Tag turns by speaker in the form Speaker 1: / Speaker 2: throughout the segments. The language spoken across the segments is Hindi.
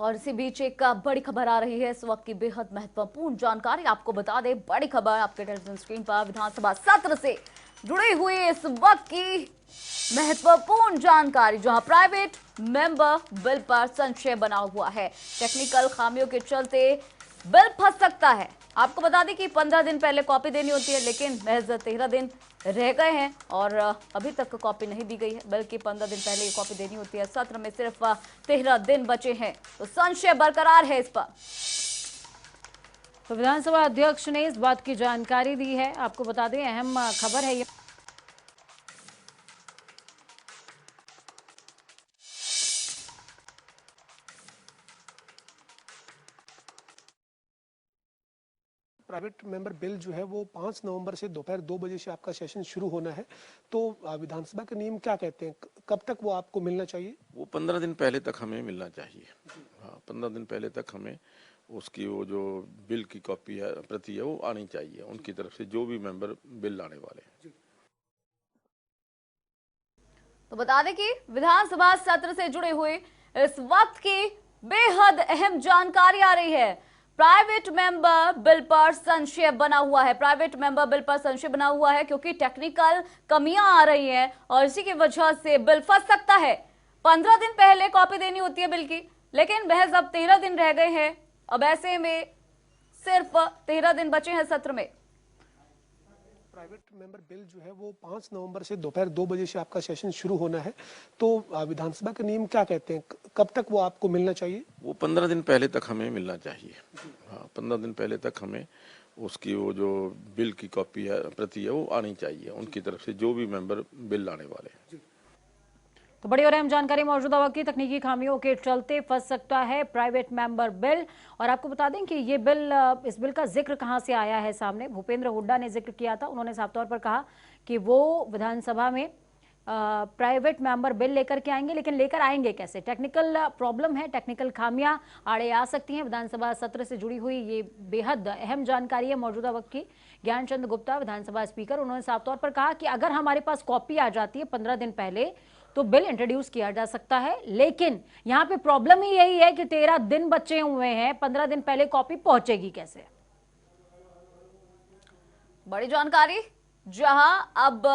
Speaker 1: और इसी बीच एक बड़ी खबर आ रही है इस वक्त की बेहद महत्वपूर्ण जानकारी आपको बता दें। बड़ी खबर आपके टेलीविजन स्क्रीन पर विधानसभा सत्र से जुड़ी हुई इस वक्त की महत्वपूर्ण जानकारी, जहां प्राइवेट मेंबर बिल पर संशय बना हुआ है। टेक्निकल खामियों के चलते बिल फंस सकता है। आपको बता दें कि 15 दिन पहले कॉपी देनी होती है, लेकिन महज 13 दिन रह गए हैं और अभी तक कॉपी नहीं दी गई है, बल्कि 15 दिन पहले ये कॉपी देनी होती है। सत्र में सिर्फ 13 दिन बचे हैं, तो संशय बरकरार है इस पर।
Speaker 2: तो विधानसभा अध्यक्ष ने इस बात की जानकारी दी है। आपको बता दें, अहम खबर है ये।
Speaker 3: प्राइवेट मेंबर बिल जो है वो 5 नवंबर से दोपहर 2 बजे से आपका सेशन शुरू होना है। तो विधानसभा के नियम क्या कहते हैं, कब तक वो आपको मिलना चाहिए?
Speaker 4: वो 15 दिन पहले तक हमें मिलना चाहिए। हाँ, 15 दिन पहले तक हमें उसकी वो जो बिल की कॉपी है, प्रति है, वो आनी चाहिए उनकी तरफ से, जो भी मेंबर बिल लाने वाले हैं।
Speaker 1: तो बता दें कि विधानसभा सत्र से जुड़े हुए इस वक्त की बेहद अहम जानकारी आ रही है। प्राइवेट मेंबर बिल पर संशय बना हुआ है। प्राइवेट मेंबर बिल पर संशय बना हुआ है क्योंकि टेक्निकल कमियां आ रही हैं और इसी की वजह से बिल फंस सकता है। 15 दिन पहले कॉपी देनी होती है बिल की, लेकिन महज अब 13 दिन रह गए हैं। अब ऐसे में सिर्फ 13 दिन बचे हैं सत्र में।
Speaker 3: प्राइवेट मेंबर बिल जो है वो 5 नवंबर से दोपहर 2 बजे से आपका सेशन शुरू होना है। तो विधानसभा के नियम क्या कहते हैं, कब तक वो आपको मिलना चाहिए?
Speaker 4: वो 15 दिन पहले तक हमें मिलना चाहिए। हाँ, 15 दिन पहले तक हमें उसकी वो जो बिल की कॉपी है, प्रति है, वो आनी चाहिए उनकी तरफ से, जो भी मेंबर बिल लाने वाले हैं।
Speaker 2: तो बड़ी और अहम जानकारी मौजूदा वक्त की तकनीकी खामियों के चलते फंस सकता है प्राइवेट मेंबर बिल। और आपको बता दें कि ये बिल, इस बिल का जिक्र कहां से आया है सामने। भूपेंद्र हुड्डा ने जिक्र किया था। उन्होंने साफ तौर पर कहा कि वो विधानसभा में प्राइवेट मेंबर बिल लेकर के आएंगे, लेकिन लेकर आएंगे कैसे? टेक्निकल प्रॉब्लम है, टेक्निकल खामियां आड़े आ सकती हैं। विधानसभा सत्र से जुड़ी हुई ये बेहद अहम जानकारी है मौजूदा वक्त की। ज्ञानचंद गुप्ता विधानसभा स्पीकर, उन्होंने साफ तौर पर कहा कि अगर हमारे पास कॉपी आ जाती है 15 दिन पहले तो बिल इंट्रोड्यूस किया जा सकता है, लेकिन यहां पे प्रॉब्लम ही यही है कि 13 दिन बचे हुए हैं। 15 दिन पहले कॉपी पहुंचेगी कैसे?
Speaker 1: बड़ी जानकारी, जहां अब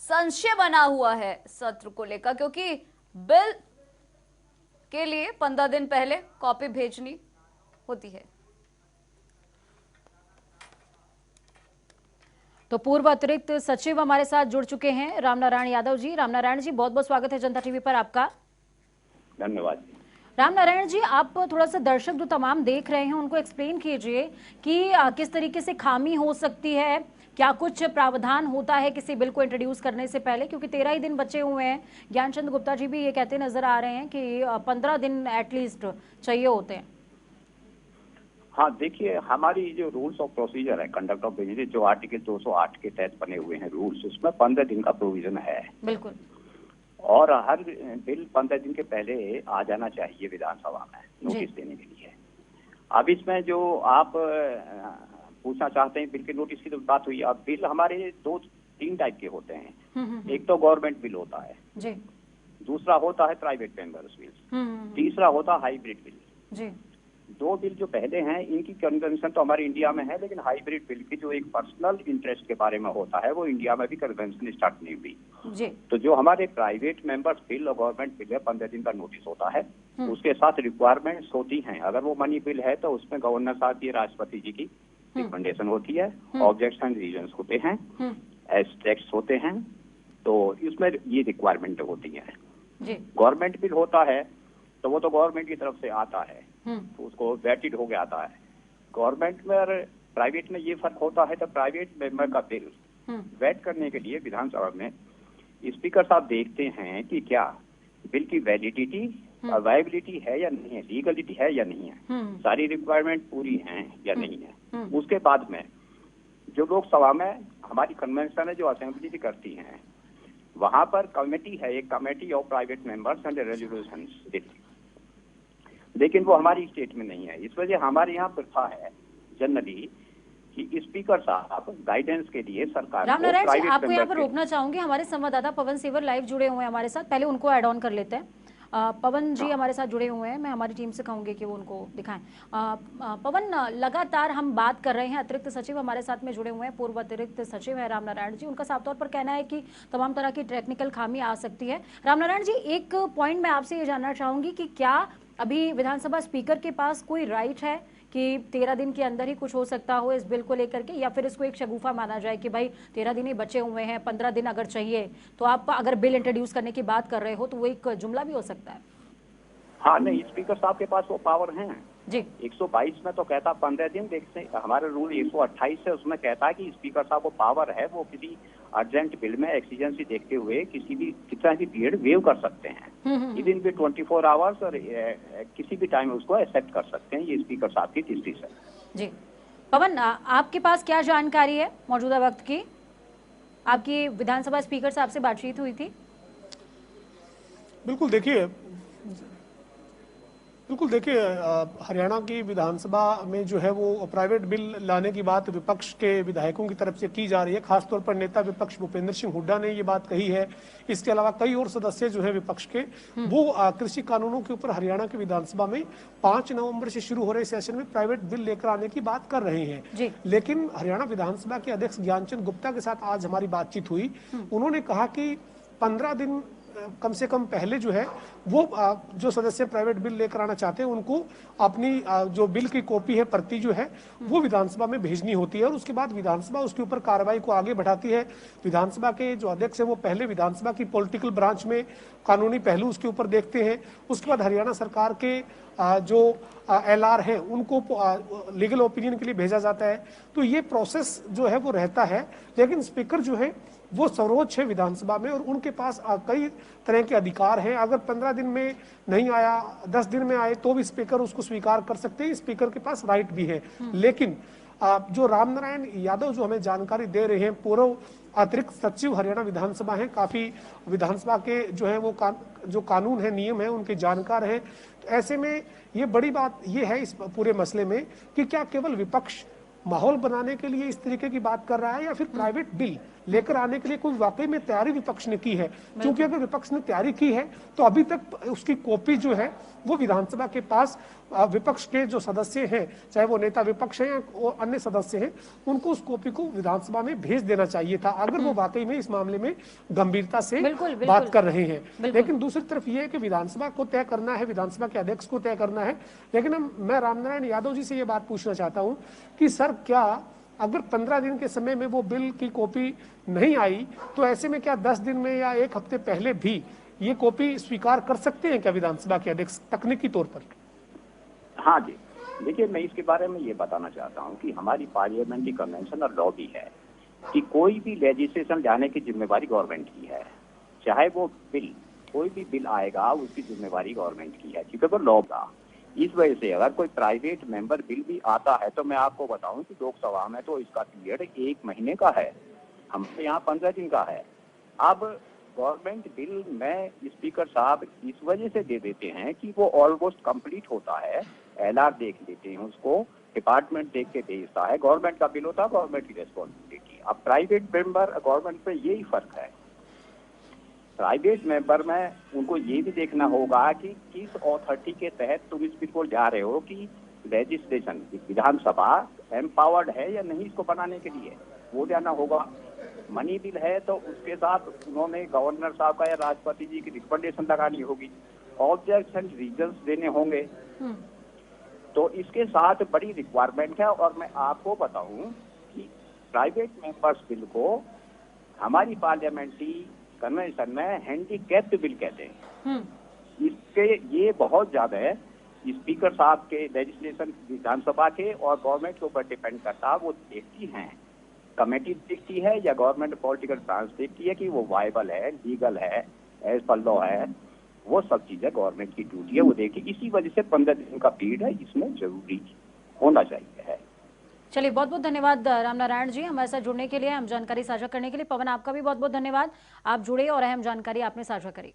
Speaker 1: संशय बना हुआ है सत्र को लेकर, क्योंकि बिल के लिए 15 दिन पहले कॉपी भेजनी होती है।
Speaker 2: तो पूर्व अतिरिक्त सचिव हमारे साथ जुड़ चुके हैं रामनारायण यादव जी। रामनारायण जी, बहुत बहुत स्वागत है जनता टीवी पर आपका।
Speaker 5: धन्यवाद।
Speaker 2: रामनारायण जी, आप थोड़ा सा दर्शक जो तमाम देख रहे हैं उनको एक्सप्लेन कीजिए कि किस तरीके से खामी हो सकती है, क्या कुछ प्रावधान होता है किसी बिल को इंट्रोड्यूस करने से पहले, क्योंकि 13 ही दिन बचे हुए हैं। ज्ञानचंद गुप्ता जी भी ये कहते नजर आ रहे हैं कि 15 दिन एटलीस्ट चाहिए होते हैं।
Speaker 5: हाँ, देखिए, हमारी जो रूल्स ऑफ प्रोसीजर है, कंडक्ट ऑफ बिजनेस, जो आर्टिकल 208 के तहत बने हुए हैं रूल्स, उसमें 15 दिन का प्रोविजन है।
Speaker 2: बिल्कुल।
Speaker 5: और हर बिल 15 दिन के पहले आ जाना चाहिए विधानसभा में नोटिस देने के लिए। अब इसमें जो आप पूछना चाहते हैं, बिल के नोटिस की तो बात हुई। अब बिल हमारे 2-3 टाइप के होते हैं। एक तो गवर्नमेंट बिल होता है
Speaker 2: जी,
Speaker 5: दूसरा होता है प्राइवेट मेंबर्स बिल, तीसरा होता है हाइब्रिड बिल
Speaker 2: जी।
Speaker 5: 2 बिल जो पहले हैं, इनकी कन्वेंशन तो हमारे इंडिया में है, लेकिन हाइब्रिड बिल की जो एक पर्सनल इंटरेस्ट के बारे में होता है, वो इंडिया में भी कन्वेंशन स्टार्ट नहीं हुई
Speaker 2: जी।
Speaker 5: तो जो हमारे प्राइवेट मेंबर्स बिल और गवर्नमेंट बिल है, 15 दिन का नोटिस होता है। उसके साथ रिक्वायरमेंट्स होती हैं। अगर वो मनी बिल है तो उसमें गवर्नर आती है, राष्ट्रपति जी की रिकमेंडेशन होती है, ऑब्जेक्शन रीजंस होते हैं, एब्स्ट्रैक्ट्स होते हैं। तो इसमें ये रिक्वायरमेंट होती है। गवर्नमेंट बिल होता है तो वो तो गवर्नमेंट की तरफ से आता है, तो उसको वेटेड हो गया आता है। गवर्नमेंट में और प्राइवेट में ये फर्क होता है। तो प्राइवेट मेंबर का बिल वेट करने के लिए विधानसभा में स्पीकर साहब देखते हैं कि क्या बिल की वैलिडिटी और वायबिलिटी है या नहीं है, लीगलिटी है या नहीं है, सारी रिक्वायरमेंट पूरी हैं या नहीं है। उसके बाद में जो लोकसभा में हमारी कन्वेंशन है, जो असेंबली भी करती हैं, वहां पर कमेटी है, एक committee of private members and resolution, लेकिन वो हमारी स्टेट में नहीं है। इस वजह हमारे यहाँ प्रथा है जनरली कि स्पीकर साहब गाइडेंस के लिए सरकार को
Speaker 2: रामनारायण जी,
Speaker 5: प्राइवेट
Speaker 2: आपको यहाँ पर
Speaker 5: मेंबर
Speaker 2: रोकना चाहूंगी। हमारे संवाददाता पवन सेवर लाइव जुड़े हुए हैं हमारे साथ, पहले उनको ऐड ऑन कर लेते हैं। पवन जी हमारे साथ जुड़े हुए हैं, मैं हमारी टीम से कहूंगी कि वो उनको दिखाएं। पवन, लगातार हम बात कर रहे हैं, अतिरिक्त सचिव हमारे साथ में जुड़े हुए हैं, पूर्व अतिरिक्त सचिव है रामनारायण जी। उनका साफ तौर पर कहना है कि तमाम तरह की टेक्निकल खामी आ सकती है। रामनारायण जी, एक पॉइंट मैं आपसे ये जानना चाहूंगी कि क्या अभी विधानसभा स्पीकर के पास कोई राइट है कि 13 दिन के अंदर ही कुछ हो सकता हो इस बिल को लेकर के, या फिर इसको एक शगुफा माना जाए कि भाई 13 दिन ही बचे हुए हैं, 15 दिन अगर चाहिए तो आप अगर बिल इंट्रोड्यूस करने की बात कर रहे हो तो वो एक जुमला भी हो सकता है?
Speaker 5: हाँ नहीं, स्पीकर साहब के पास वो पावर है
Speaker 2: जी।
Speaker 5: 122 में तो कहता 15 दिन, देखते हमारे रूल 128 है, उसमें कहता है कि स्पीकर साहब को पावर है, वो किसी अर्जेंट बिल में एक्सीजेंसी देखते हुए कितना भी पीरियड वेव कर सकते हैं, इवन भी 24 आवर्स और किसी भी टाइम उसको एक्सेप्ट कर सकते हैं। ये स्पीकर साहब की डिस्क्रिप्शन है।
Speaker 2: जी पवन, आपके पास क्या जानकारी है मौजूदा वक्त की? आपकी विधानसभा स्पीकर साहब से बातचीत हुई थी?
Speaker 3: बिल्कुल देखिए हरियाणा की विधानसभा में जो है वो प्राइवेट बिल लाने की बात विपक्ष के विधायकों की तरफ से की जा रही है। खासतौर पर नेता विपक्ष भूपेंद्र सिंह हुड्डा ने ये बात कही है। इसके अलावा कई और सदस्य जो है विपक्ष के, वो कृषि कानूनों के ऊपर हरियाणा की विधानसभा में 5 नवंबर से शुरू हो रहे सेशन में प्राइवेट बिल लेकर आने की बात कर रहे हैं। लेकिन हरियाणा विधानसभा के अध्यक्ष ज्ञानचंद गुप्ता के साथ आज हमारी बातचीत हुई। उन्होंने कहा कि 15 दिन कम से कम पहले जो है वो जो सदस्य प्राइवेट बिल लेकर आना चाहते हैं उनको अपनी जो बिल की कॉपी है, प्रति जो है वो विधानसभा में भेजनी होती है और उसके बाद विधानसभा उसके ऊपर कार्रवाई को आगे बढ़ाती है। विधानसभा के जो अध्यक्ष है वो पहले विधानसभा की पॉलिटिकल ब्रांच में कानूनी पहलू उसके ऊपर देखते हैं, उसके बाद हरियाणा सरकार के जो LR है उनको लीगल ओपिनियन के लिए भेजा जाता है। तो ये प्रोसेस जो है वो रहता है, लेकिन स्पीकर जो है वो सर्वोच्च है विधानसभा में और उनके पास कई तरह के अधिकार हैं। अगर 15 दिन में नहीं आया, 10 दिन में आए तो भी स्पीकर उसको स्वीकार कर सकते हैं, स्पीकर के पास राइट भी है। लेकिन जो रामनारायण यादव जो हमें जानकारी दे रहे हैं, पूर्व अतिरिक्त सचिव हरियाणा विधानसभा हैं, काफी विधानसभा के जो है वो जो कानून है, नियम है, उनके जानकार हैं। ऐसे में ये बड़ी बात ये है इस पूरे मसले में कि क्या केवल विपक्ष माहौल बनाने के लिए इस तरीके की बात कर रहा है या फिर प्राइवेट बिल लेकर आने के लिए कोई वाकई में तैयारी विपक्ष ने की है। क्योंकि अगर विपक्ष ने तैयारी की है तो अभी तक उसकी कॉपी जो है वो विधानसभा के पास विपक्ष के जो सदस्य हैं, चाहे वो नेता विपक्ष हैं या अन्य सदस्य हैं, उनको उस कॉपी को विधानसभा में भेज देना चाहिए था, अगर वो वाकई में इस मामले में गंभीरता से बात कर रहे हैं। लेकिन दूसरी तरफ ये है कि विधानसभा को तय करना है, विधानसभा के अध्यक्ष को तय करना है। लेकिन मैं रामनारायण यादव जी से ये बात पूछना चाहता हूँ कि सर, क्या अगर 15 दिन के समय में वो बिल की कॉपी नहीं आई तो ऐसे में क्या 10 दिन में या 1 हफ्ते पहले भी ये कॉपी स्वीकार कर सकते हैं क्या विधानसभा के अध्यक्ष तकनीकी तौर पर?
Speaker 5: हाँ जी, देखिए मैं इसके बारे में ये बताना चाहता हूँ कि हमारी पार्लियामेंट्री कन्वेंशन और लॉ भी है कि कोई भी लेजिस्लेशन लाने की जिम्मेवारी गवर्नमेंट की है। चाहे वो बिल, कोई भी बिल आएगा उसकी जिम्मेवारी गवर्नमेंट की है, क्योंकि वो लॉ का। इस वजह से अगर कोई प्राइवेट मेंबर बिल भी आता है तो मैं आपको बताऊं कि लोकसभा में तो इसका पीरियड 1 महीने का है, हमारे यहाँ 15 दिन का है। अब गवर्नमेंट बिल में स्पीकर साहब इस वजह से दे देते हैं कि वो ऑलमोस्ट कंप्लीट होता है, LR देख लेते हैं, उसको डिपार्टमेंट देख के भेजता है। गवर्नमेंट का बिल होता है, गवर्नमेंट की रिस्पॉन्सिबिलिटी। अब प्राइवेट मेंबर गवर्नमेंट में यही फर्क है। प्राइवेट मेंबर में उनको ये भी देखना होगा कि किस अथॉरिटी के तहत तुम इस बिल को जा रहे हो, कि लेजिस्लेशन विधानसभा एम्पावर्ड है या नहीं इसको बनाने के लिए, वो जाना होगा। मनी बिल है तो उसके साथ उन्होंने गवर्नर साहब का या राष्ट्रपति जी की रिकमेंडेशन लगानी होगी, ऑब्जेक्शन रीजंस देने होंगे। तो इसके साथ बड़ी रिक्वायरमेंट है। और मैं आपको बताऊं कि प्राइवेट मेंबर्स बिल को हमारी पार्लियामेंट्री कन्वेंशन में हैंडीकैप्ड बिल कहते हैं। इसके ये बहुत ज्यादा है, स्पीकर साहब के लेजिस्लेशन विधानसभा के और गवर्नमेंट के ऊपर डिपेंड करता है। वो देखती हैं, कमेटी देखती है या गवर्नमेंट पॉलिटिकल ब्रांच देखती है कि वो वायबल है, लीगल है, एज पर लॉ है। वो सब चीजें गवर्नमेंट की ड्यूटी है, वो देखी। इसी वजह से 15 दिन का पीरियड है, इसमें जरूरी होना चाहिए है।
Speaker 2: चलिए, बहुत बहुत धन्यवाद रामनारायण जी हमारे साथ जुड़ने के लिए, हम जानकारी साझा करने के लिए। पवन, आपका भी बहुत बहुत धन्यवाद, आप जुड़े और अहम जानकारी आपने साझा करी।